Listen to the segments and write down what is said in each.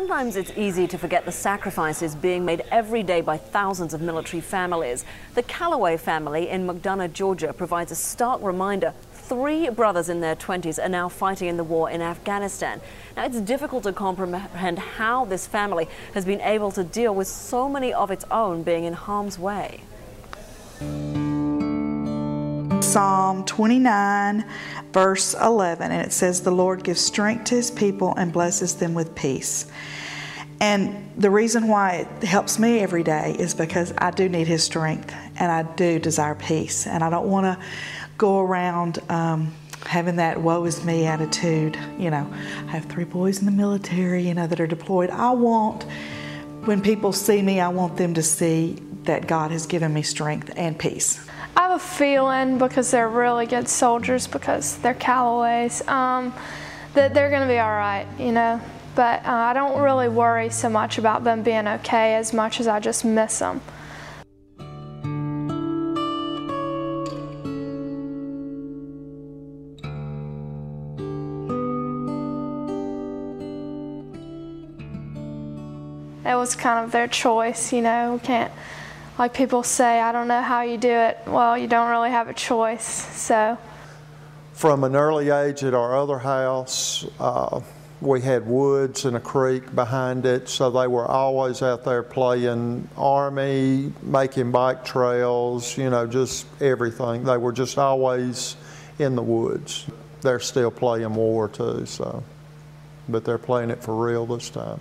sometimes it's easy to forget the sacrifices being made every day by thousands of military families. The Calloway family in McDonough, Georgia provides a stark reminder. 3 brothers in their 20s are now fighting in the war in Afghanistan. Now, it's difficult to comprehend how this family has been able to deal with so many of its own being in harm's way. Psalm 29, verse 11, and it says, "The Lord gives strength to His people and blesses them with peace." And the reason why it helps me every day is because I do need His strength, and I do desire peace, and I don't want to go around having that woe is me attitude. You know, I have 3 boys in the military, you know, that are deployed. When people see me, I want them to see that God has given me strength and peace. I have a feeling, because they're really good soldiers, because they're Callaways, that they're going to be all right, you know. But I don't really worry so much about them being okay as much as I just miss them. It was kind of their choice, you know. We can't, like people say, I don't know how you do it. Well, you don't really have a choice, so. From an early age at our other house, we had woods and a creek behind it, so they were always out there playing Army, making bike trails, you know, just everything. They were just always in the woods. They're still playing war too, so, but they're playing it for real this time.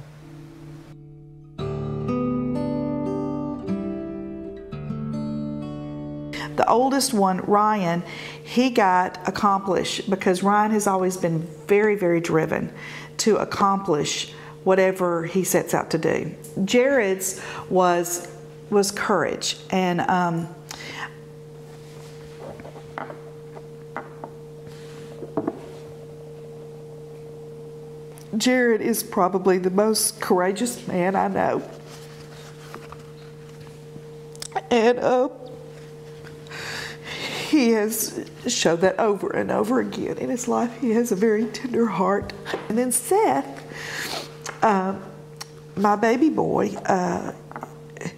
The oldest one, Ryan, he got accomplished because Ryan has always been very, very driven to accomplish whatever he sets out to do. Jared's was courage, and Jared is probably the most courageous man I know. And he has showed that over and over again in his life. He has a very tender heart. And then Seth, my baby boy,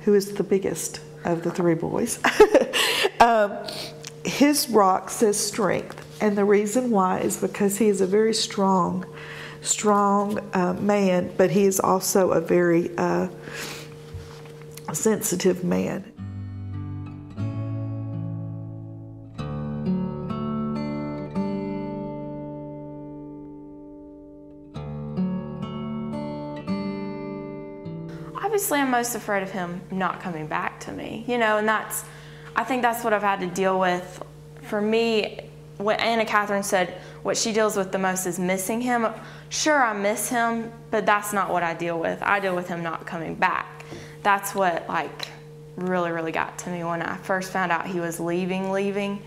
who is the biggest of the 3 boys, his rock says strength. And the reason why is because he is a very strong man, but he is also a very sensitive man. Obviously, I'm most afraid of him not coming back to me, you know, and I think that's what I've had to deal with. For me, what Anna Catherine said, what she deals with the most is missing him. Sure, I miss him, but that's not what I deal with. I deal with him not coming back. That's what, like, really, really got to me when I first found out he was leaving,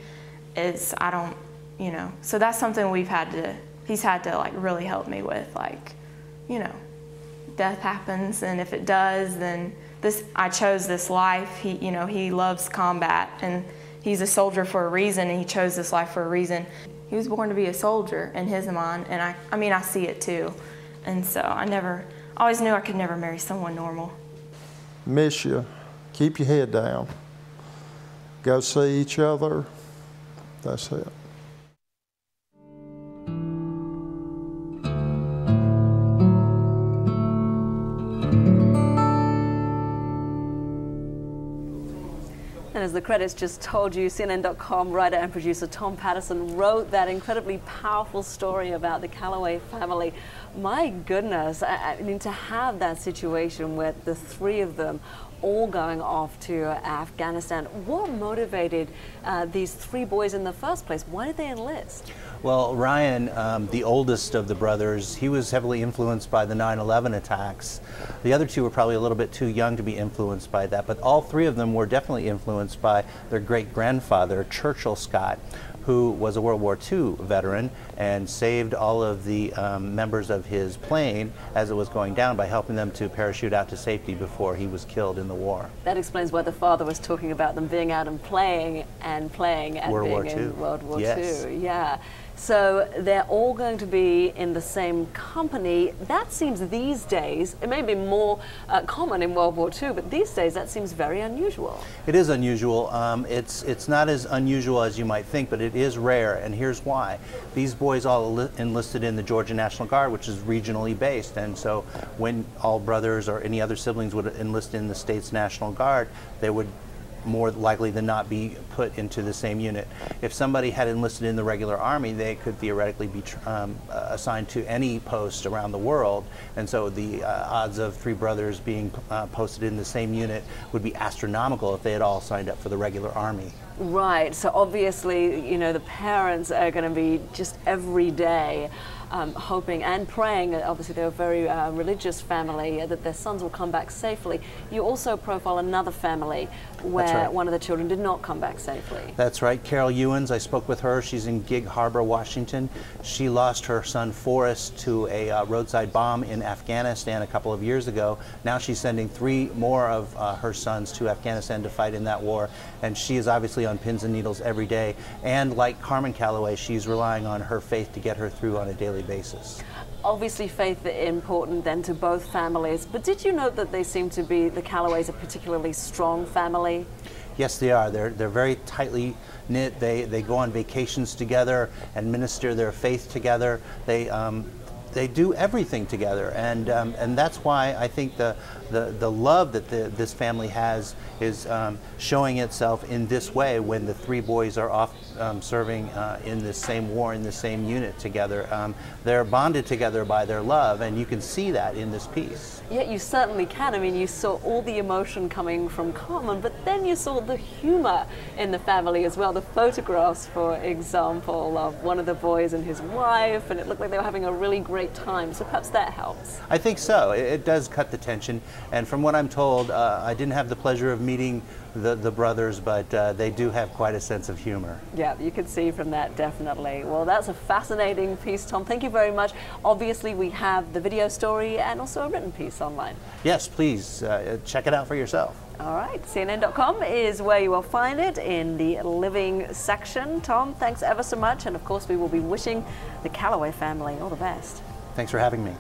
is I don't, you know, so that's something he's had to, like, really help me with, like, you know, death happens, and if it does, then I chose this life. He loves combat, and he's a soldier for a reason, and he chose this life for a reason. He was born to be a soldier in his mind, and I mean, I see it too. And so I always knew I could never marry someone normal. Miss you. Keep your head down. Go see each other. That's it. And as the credits just told you, CNN.com writer and producer Thom Patterson wrote that incredibly powerful story about the Calloway family. My goodness, I mean, to have that situation with the 3 of them all going off to Afghanistan, what motivated these 3 boys in the first place? Why did they enlist? Well, Ryan, the oldest of the brothers, he was heavily influenced by the 9/11 attacks. The other 2 were probably a little bit too young to be influenced by that, but all 3 of them were definitely influenced by their great-grandfather, Churchill Scott, who was a World War II veteran and saved all of the members of his plane as it was going down by helping them to parachute out to safety before he was killed in the war. That explains why the father was talking about them being out and playing and being in World War Yes. II. Yeah. So they're all going to be in the same company. That seems these days, it may be more common in World War II, but these days that seems very unusual. It is unusual. It's not as unusual as you might think, but it is rare, and here's why. These boys all enlisted in the Georgia National Guard, which is regionally based, and so when all brothers or any other siblings would enlist in the state's National Guard, they would more likely than not be put into the same unit. If somebody had enlisted in the regular army, they could theoretically be assigned to any post around the world, and so the odds of three brothers being posted in the same unit would be astronomical if they had all signed up for the regular army. Right, so obviously, you know, the parents are going to be just every day hoping and praying. Obviously, they're a very religious family, that their sons will come back safely. You also profile another family where one of the children did not come back safely. That's right. Carol Ewens, I spoke with her. She's in Gig Harbor, Washington. She lost her son Forrest to a roadside bomb in Afghanistan a couple of years ago. Now she's sending 3 more of her sons to Afghanistan to fight in that war, and she is obviously on pins and needles every day. And like Carmen Calloway, she's relying on her faith to get her through on a daily basis. Obviously faith is important then to both families, but did you note that they seem to be, the Callaways, a particularly strong family? Yes, they are. They're very tightly knit. They go on vacations together and minister their faith together. They do everything together, and that's why I think the love that this family has is showing itself in this way when the 3 boys are off serving in the same war, in the same unit together. They're bonded together by their love, and you can see that in this piece. Yeah, you certainly can. I mean, you saw all the emotion coming from Carmen, but then you saw the humor in the family as well. The photographs, for example, of one of the boys and his wife, and it looked like they were having a really great time. So perhaps that helps. I think so. It does cut the tension. And from what I'm told, I didn't have the pleasure of meeting the brothers, but they do have quite a sense of humor. Yeah, you can see from that, definitely. Well, that's a fascinating piece, Tom. Thank you very much. Obviously, we have the video story and also a written piece online. Yes, please check it out for yourself. All right, CNN.com is where you will find it in the living section. Tom, thanks ever so much. And of course, we will be wishing the Calloway family all the best. Thanks for having me.